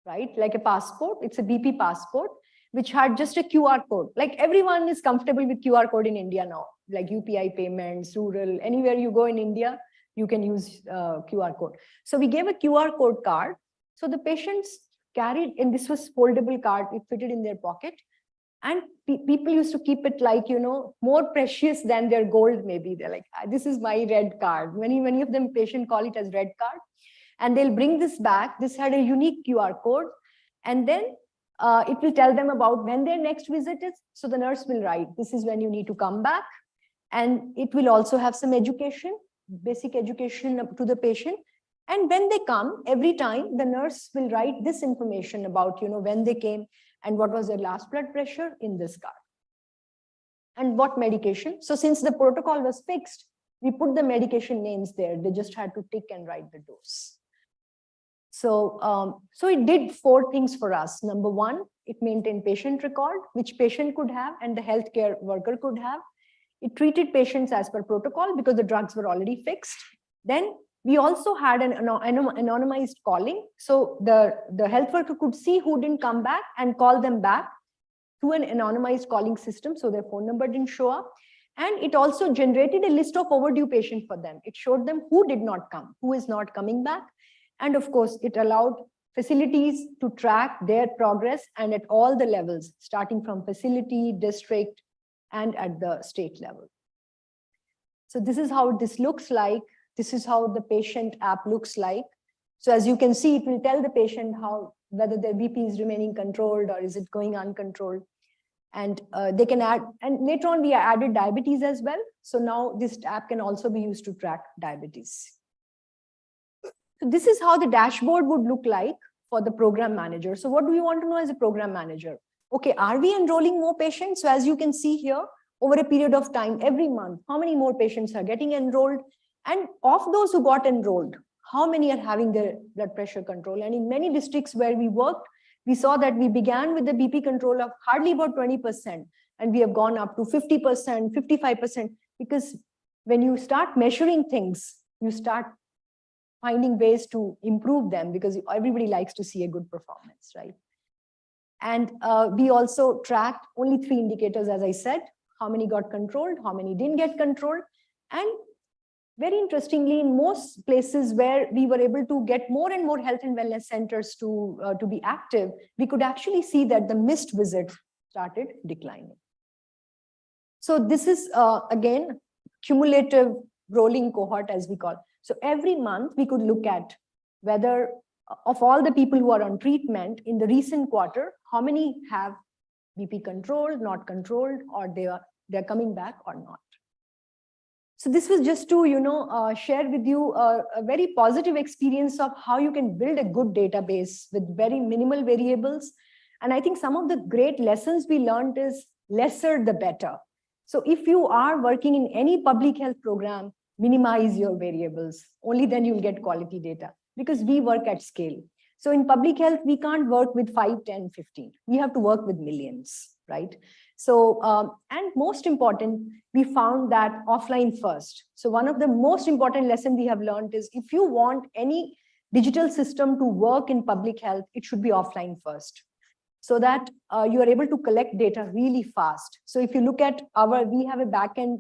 right? Like a passport, it's a BP passport, which had just a QR code. Like everyone is comfortable with QR code in India now, like UPI payments, rural, anywhere you go in India, you can use QR code. So we gave a QR code card. So the patients carried, and this was foldable card, it fitted in their pocket. And people used to keep it like, more precious than their gold, maybe. They're like, this is my red card. Many of them patient call it as red card. And they'll bring this back. This had a unique QR code. And then it will tell them about when their next visit is. So the nurse will write, this is when you need to come back. And it will also have some education, basic education to the patient. And when they come, every time the nurse will write this information about, when they came and what was their last blood pressure in this card. And what medication. So since the protocol was fixed, we put the medication names there. They just had to tick and write the dose. So it did 4 things for us. Number 1, it maintained patient record, which patient could have and the healthcare worker could have. It treated patients as per protocol because the drugs were already fixed. Then we also had an anonymized calling. So the health worker could see who didn't come back and call them back through an anonymized calling system. So their phone number didn't show up. And it also generated a list of overdue patients for them. It showed them who did not come, who is not coming back. And of course, it allowed facilities to track their progress and at all the levels, starting from facility, district, and at the state level. So this is how this looks like. This is how the patient app looks like. So as you can see, it will tell the patient whether their BP is remaining controlled or is it going uncontrolled. And they can add, and later on we added diabetes as well. So now this app can also be used to track diabetes. So this is how the dashboard would look like for the program manager. So what do you want to know as a program manager? Okay, are we enrolling more patients? So as you can see here, over a period of time, every month, how many more patients are getting enrolled? And of those who got enrolled, how many are having their blood pressure control? And in many districts where we worked, we saw that we began with the BP control of hardly about 20%, and we have gone up to 50%, 55%, because when you start measuring things, you start finding ways to improve them because everybody likes to see a good performance, right? And we also tracked only 3 indicators, as I said, how many got controlled, how many didn't get controlled. And very interestingly, in most places where we were able to get more and more health and wellness centers to be active, we could actually see that the missed visits started declining. So this is, again, cumulative rolling cohort, as we call it. So every month we could look at whether of all the people who are on treatment in the recent quarter, how many have BP controlled, not controlled, or they're coming back or not. So this was just to, share with you a very positive experience of how you can build a good database with very minimal variables. And I think some of the great lessons we learned is lesser the better. So if you are working in any public health program, minimize your variables. Only then you'll get quality data, because we work at scale. So in public health, we can't work with 5, 10, 15. We have to work with millions, right? So, and most important, we found that offline first. So one of the most important lessons we have learned is if you want any digital system to work in public health, it should be offline first, so that you are able to collect data really fast. So if you look at we have a backend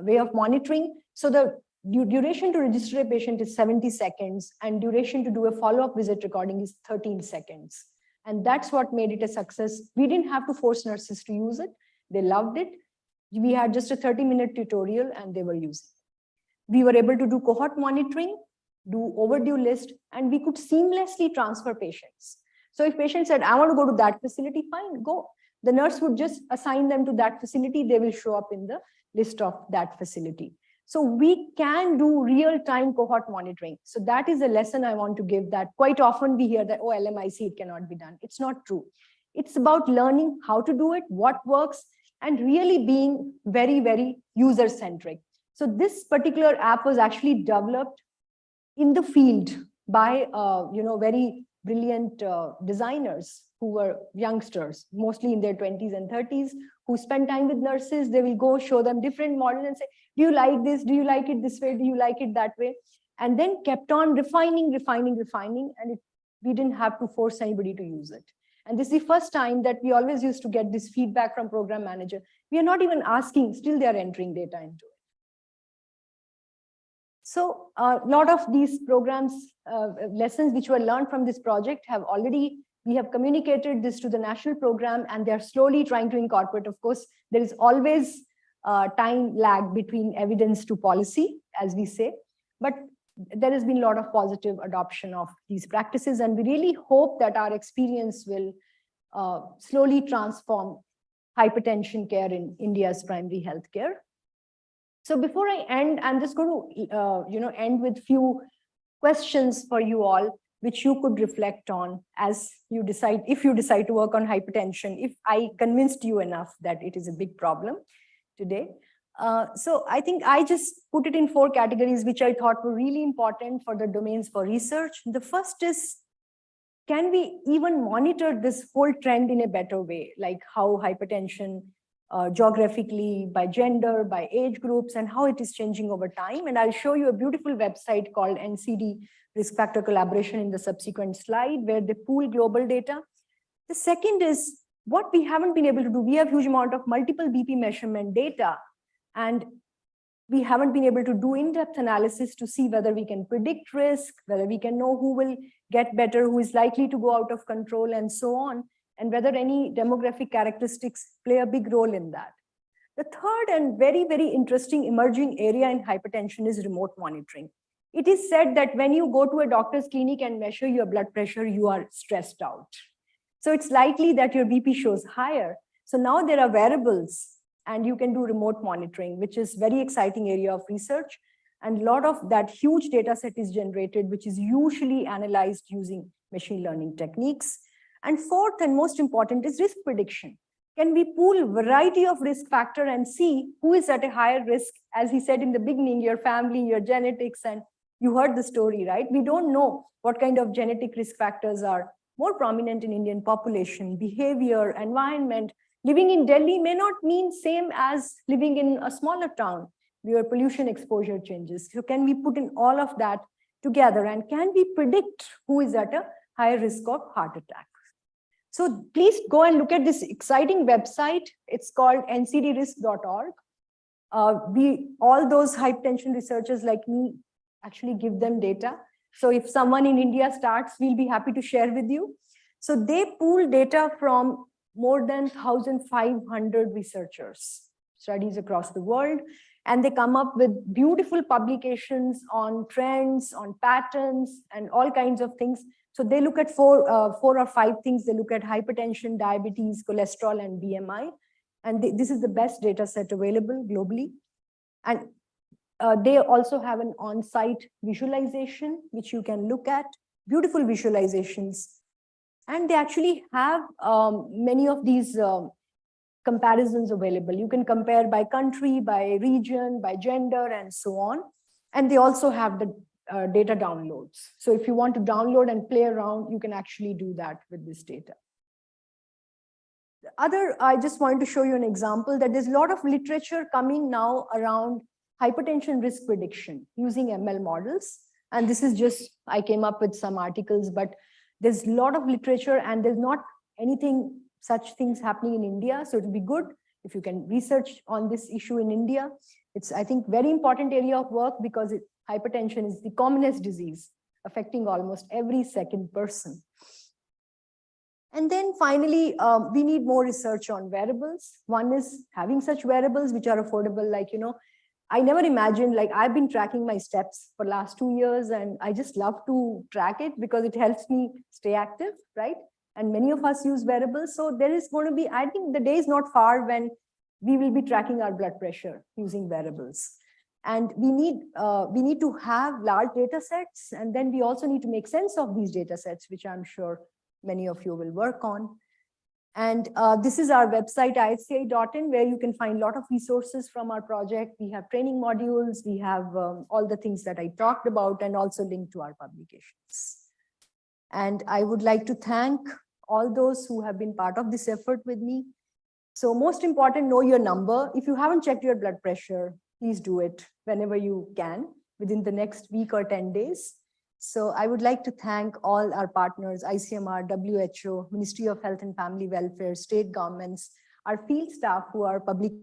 way of monitoring. So the duration to register a patient is 70 seconds and duration to do a follow-up visit recording is 13 seconds. And that's what made it a success. We didn't have to force nurses to use it. They loved it. We had just a 30-minute tutorial and they were using it. We were able to do cohort monitoring, do overdue list, and we could seamlessly transfer patients. So if patient said, I want to go to that facility, fine, go. The nurse would just assign them to that facility. They will show up in the list of that facility. So we can do real-time cohort monitoring. So that is a lesson I want to give, that quite often we hear that, oh, LMIC, it cannot be done. It's not true. It's about learning how to do it, what works, and really being very, very user-centric. So this particular app was actually developed in the field by, very brilliant designers who were youngsters, mostly in their 20s and 30s, who spend time with nurses. They will go show them different models and say, do you like this? Do you like it this way? Do you like it that way? And then kept on refining, and it we didn't have to force anybody to use it. And this is the first time that we always used to get this feedback from program manager. We are not even asking, still they are entering data into it. So a lot of these programs, lessons which were learned from this project we have communicated this to the national program, and they're slowly trying to incorporate. Of course, there is always time lag between evidence to policy, as we say, but there has been a lot of positive adoption of these practices, and we really hope that our experience will slowly transform hypertension care in India's primary health care. So before I end, I'm just going to end with few questions for you all, which you could reflect on as you decide, if you decide to work on hypertension, if I convinced you enough that it is a big problem today. So I think I just put it in 4 categories, which I thought were really important for the domains for research. The first is, can we even monitor this whole trend in a better way, like how hypertension geographically, by gender, by age groups, and how it is changing over time. And I'll show you a beautiful website called NCD Risk Factor Collaboration in the subsequent slide, where they pool global data. The second is what we haven't been able to do. We have huge amount of multiple BP measurement data, and we haven't been able to do in-depth analysis to see whether we can predict risk, whether we can know who will get better, who is likely to go out of control, and so on, and whether any demographic characteristics play a big role in that. The third and very, very interesting emerging area in hypertension is remote monitoring. It is said that when you go to a doctor's clinic and measure your blood pressure, you are stressed out. So it's likely that your BP shows higher. So now there are wearables, and you can do remote monitoring, which is very exciting area of research. And a lot of that huge data set is generated, which is usually analyzed using machine learning techniques. And fourth and most important is risk prediction. Can we pool a variety of risk factor and see who is at a higher risk? As he said in the beginning, your family, your genetics, and you heard the story, right? We don't know what kind of genetic risk factors are more prominent in Indian population, behavior, environment. Living in Delhi may not mean same as living in a smaller town where pollution exposure changes. So can we put in all of that together, and can we predict who is at a higher risk of heart attack? So please go and look at this exciting website. It's called ncdrisk.org. All those hypertension researchers like me actually give them data. So if someone in India starts, we'll be happy to share with you. So they pool data from more than 1,500 researchers, studies across the world, and they come up with beautiful publications on trends, on patterns, and all kinds of things. So they look at four or five things. They look at hypertension, diabetes, cholesterol, and BMI. And this is the best data set available globally. And they also have an on-site visualization, which you can look at, beautiful visualizations. And they actually have many of these comparisons available. You can compare by country, by region, by gender, and so on. And they also have the data downloads. So if you want to download and play around, you can actually do that with this data. The other, I just wanted to show you an example that there's a lot of literature coming now around hypertension risk prediction using ML models. And this is just, I came up with some articles, but there's a lot of literature and there's not anything, such things happening in India. So it'll be good if you can research on this issue in India. It's, I think, very important area of work because hypertension is the commonest disease affecting almost every second person. And then finally, we need more research on wearables. One is having such wearables which are affordable, like, you know, I never imagined, like, I've been tracking my steps for last 2 years and I just love to track it because it helps me stay active, right? And many of us use wearables. So there is going to be, I think the day is not far when we will be tracking our blood pressure using wearables. And we need to have large data sets. And then we also need to make sense of these data sets, which I'm sure many of you will work on. And this is our website, IISER.in, where you can find a lot of resources from our project. We have training modules, we have all the things that I talked about, and also linked to our publications. And I would like to thank all those who have been part of this effort with me. So most important, know your number. If you haven't checked your blood pressure, please do it whenever you can, within the next week or 10 days. So I would like to thank all our partners, ICMR, WHO, Ministry of Health and Family Welfare, state governments, our field staff who are public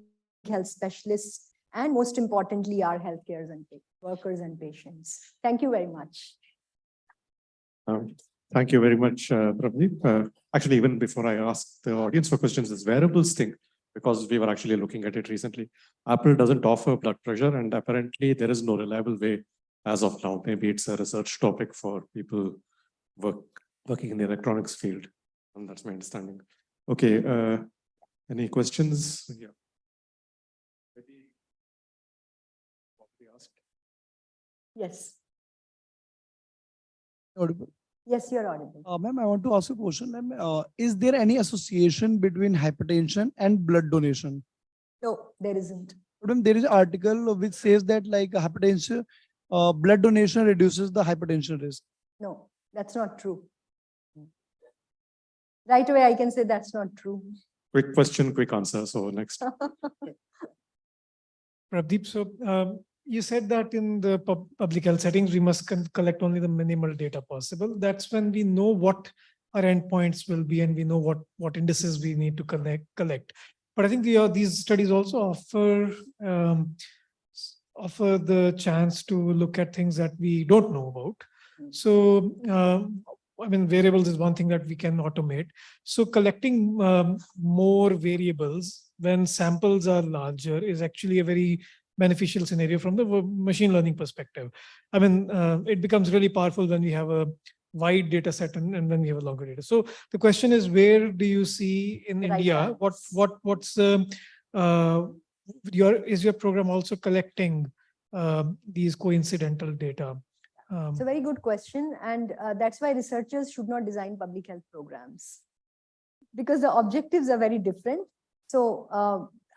health specialists, and most importantly, our healthcare and workers and patients. Thank you very much. Thank you very much, Prabhdeep. Actually, even before I ask the audience for questions, this wearables thing, because we were actually looking at it recently. Apple doesn't offer blood pressure, and apparently there is no reliable way as of now. Maybe it's a research topic for people working in the electronics field. And that's my understanding. Okay, any questions? Yeah. Yes. Audible. Yes, you're audible. Ma'am, I want to ask a question. Ma'am, is there any association between hypertension and blood donation? No, there isn't. Madam, there is an article which says that like hypertension, blood donation reduces the hypertension risk. No, that's not true. Right away, I can say that's not true. Quick question, quick answer. So next. Prabhdeep, so you said that in the public health settings, we must collect only the minimal data possible. That's when we know what our endpoints will be and we know what indices we need to collect. But I think these studies also offer the chance to look at things that we don't know about. So, I mean, variables is one thing that we can automate. So collecting more variables when samples are larger is actually a very beneficial scenario from the machine learning perspective. I mean, it becomes really powerful when we have a wide data set and when we have a longer data. So the question is, where do you see in India, what's is your program also collecting these coincidental data? It's a very good question. And that's why researchers should not design public health programs, because the objectives are very different. So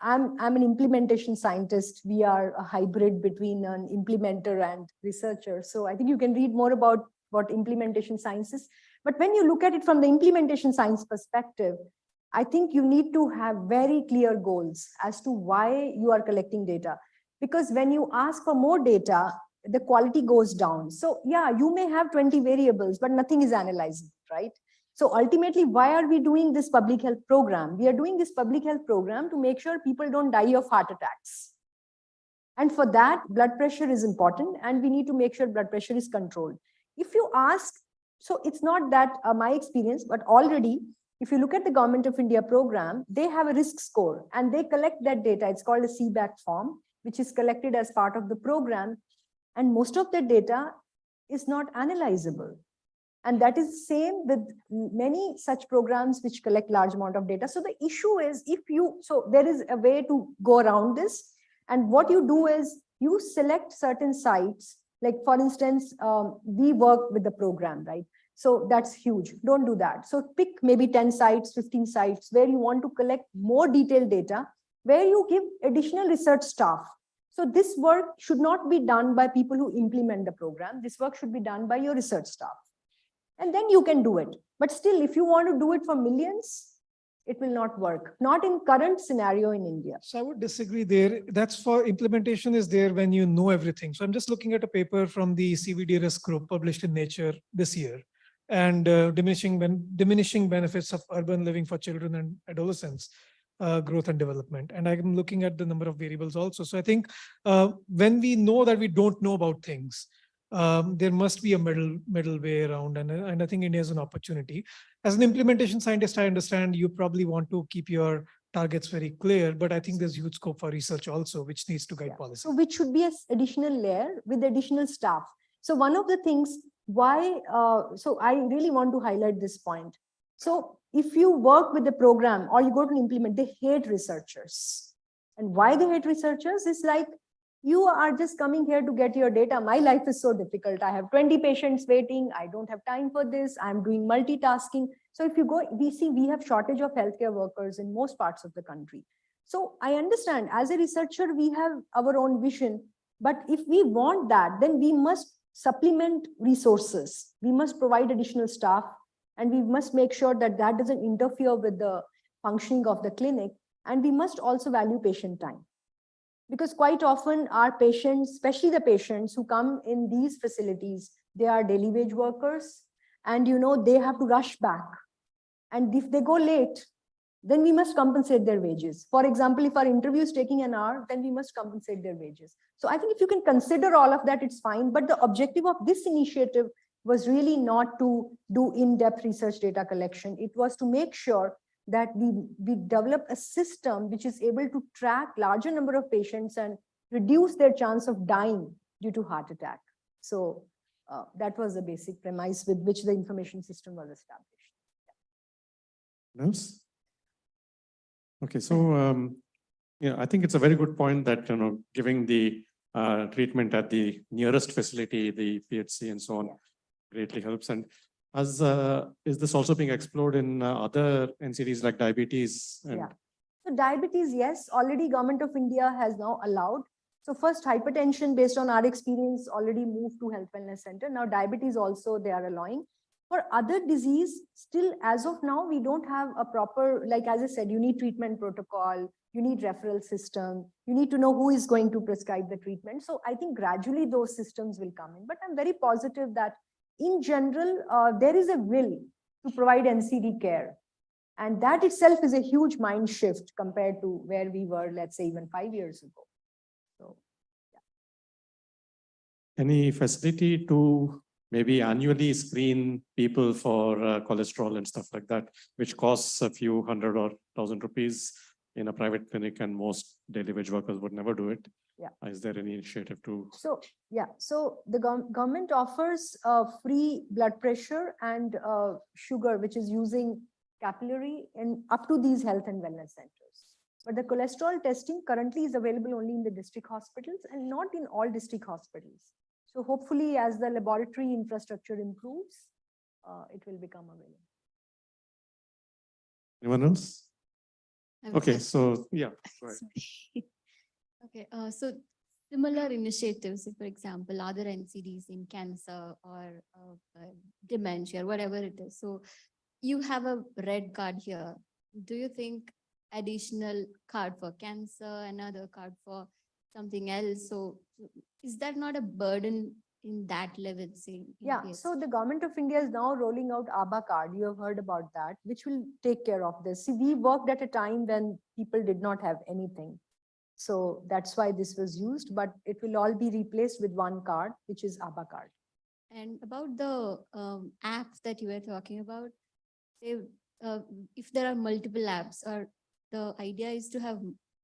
I'm an implementation scientist. We are a hybrid between an implementer and researcher. So I think you can read more about what implementation science is. But when you look at it from the implementation science perspective, I think you need to have very clear goals as to why you are collecting data. Because when you ask for more data, the quality goes down. So yeah, you may have 20 variables, but nothing is analyzing, right? So ultimately, why are we doing this public health program? We are doing this public health program to make sure people don't die of heart attacks. And for that, blood pressure is important, and we need to make sure blood pressure is controlled. If you ask, so it's not that my experience, but already, if you look at the Government of India program, they have a risk score and they collect that data. It's called a CBAC form, which is collected as part of the program. And most of the data is not analyzable. And that is same with many such programs which collect large amount of data. So the issue is, so there is a way to go around this. And what you do is you select certain sites, like for instance, we work with the program, right? So that's huge. Don't do that. So pick maybe 10 sites, 15 sites where you want to collect more detailed data, where you give additional research staff. So this work should not be done by people who implement the program. This work should be done by your research staff. And then you can do it. But still, if you want to do it for millions, it will not work. Not in current scenario in India. So I would disagree there. That's for implementation is there when you know everything. So I'm just looking at a paper from the CVD risk group published in Nature this year, and diminishing benefits of urban living for children and adolescents. Growth and development. And I'm looking at the number of variables also. So I think when we know that we don't know about things, there must be a middle way around. And I think India is an opportunity. As an implementation scientist, I understand you probably want to keep your targets very clear, but I think there's huge scope for research also, which needs to guide policy. So which should be an additional layer with additional staff. So one of the things why, so I really want to highlight this point. So if you work with the program or you go to implement, they hate researchers. And why they hate researchers is like, you are just coming here to get your data. My life is so difficult. I have 20 patients waiting. I don't have time for this. I'm doing multitasking. So if you go, we have shortage of healthcare workers in most parts of the country. So I understand as a researcher, we have our own vision. But if we want that, then we must supplement resources. We must provide additional staff. And we must make sure that that doesn't interfere with the functioning of the clinic. And we must also value patient time. Because quite often our patients, especially the patients who come in these facilities, they are daily wage workers, and they have to rush back. And if they go late, then we must compensate their wages. For example, if our interview is taking an hour, then we must compensate their wages. So I think if you can consider all of that, it's fine. But the objective of this initiative was really not to do in-depth research data collection. It was to make sure that we develop a system which is able to track larger number of patients and reduce their chance of dying due to heart attack. So that was the basic premise with which the information system was established. Else? Okay, so yeah, I think it's a very good point that giving the treatment at the nearest facility, the PHC and so on, greatly helps. And as is this also being explored in other NCDs like diabetes? And So diabetes, yes, already Government of India has now allowed. So first hypertension, based on our experience, already moved to Health Wellness Center. Now diabetes also they are allowing. For other disease, still as of now, we don't have a proper, like as I said, you need treatment protocol, you need referral system, you need to know who is going to prescribe the treatment. So I think gradually those systems will come in. But I'm very positive that in general, there is a will to provide NCD care. And that itself is a huge mind shift compared to where we were, let's say, even 5 years ago. So, any facility to maybe annually screen people for cholesterol and stuff like that, which costs a few hundred or thousand rupees in a private clinic, and most daily wage workers would never do it. Yeah. Is there any initiative to? So yeah, so the government offers free blood pressure and sugar, which is using capillary and up to these health and wellness centers. But the cholesterol testing currently is available only in the district hospitals and not in all district hospitals. So hopefully as the laboratory infrastructure improves, it will become available. Anyone else? Okay, so yeah. Okay, so similar initiatives, for example, other NCDs in cancer or dementia, whatever it is. So you have a red card here. Do you think additional card for cancer, another card for something else? So is that not a burden in that level? Say, Yeah, so the Government of India is now rolling out ABBA card. You have heard about that, which will take care of this. See, we worked at a time when people did not have anything. So that's why this was used, but it will all be replaced with one card, which is ABBA card. And about the apps that you were talking about, say, if there are multiple apps, or the idea is to have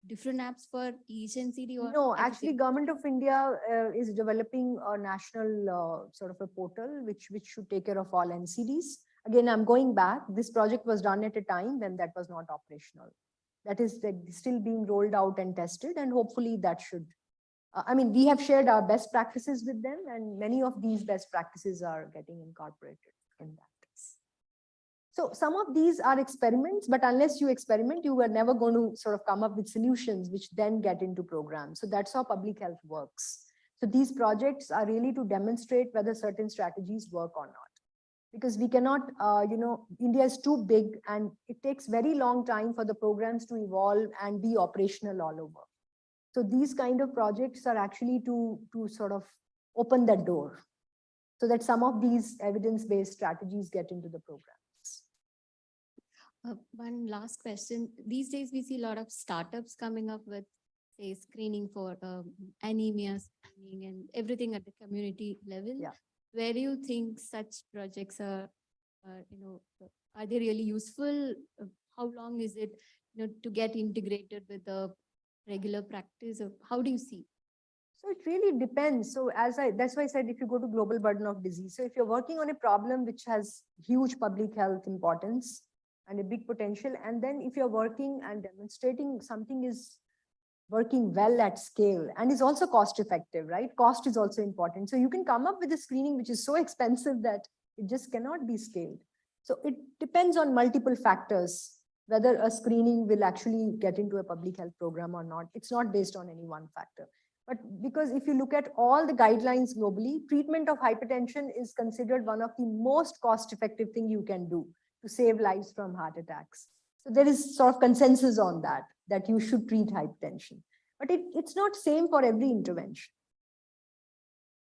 different apps for each NCD? Or no, actually Government of India is developing a national sort of a portal, which should take care of all NCDs. Again, I'm going back. This project was done at a time when that was not operational. That is still being rolled out and tested, and hopefully that should, I mean, we have shared our best practices with them, and many of these best practices are getting incorporated in that. So some of these are experiments, but unless you experiment, you are never going to sort of come up with solutions which then get into programs. So that's how public health works. So these projects are really to demonstrate whether certain strategies work or not. Because we cannot, India is too big and it takes very long time for the programs to evolve and be operational all over. So these kind of projects are actually to sort of open that door so that some of these evidence-based strategies get into the program. One last question. These days, we see a lot of startups coming up with, say, screening for anemia screening and everything at the community level. Yeah. Where do you think such projects are, are they really useful? How long is it, to get integrated with the regular practice? Of how do you see? So it really depends. So that's why I said, if you go to global burden of disease, so if you're working on a problem which has huge public health importance and a big potential, and then if you're working and demonstrating something is working well at scale and is also cost effective, right? Cost is also important. So you can come up with a screening which is so expensive that it just cannot be scaled. So it depends on multiple factors, whether a screening will actually get into a public health program or not. It's not based on any one factor. But because if you look at all the guidelines globally, treatment of hypertension is considered one of the most cost effective thing you can do to save lives from heart attacks. So there is sort of consensus on that you should treat hypertension. But it's not same for every intervention.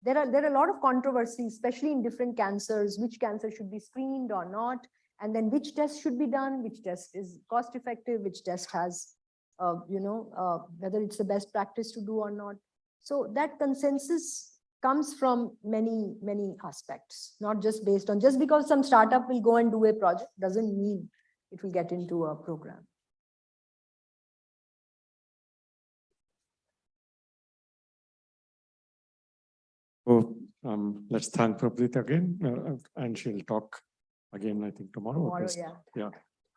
there are a lot of controversies, especially in different cancers, which cancer should be screened or not, and then which test should be done, which test is cost effective, which test has, whether it's the best practice to do or not. So that consensus comes from many, many aspects, not just based on, just because some startup will go and do a project doesn't mean it will get into a program. So let's thank Prabhdeep again, and she'll talk again, I think tomorrow. Tomorrow, yeah. Yeah.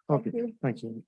Thank Okay. you. Thank you.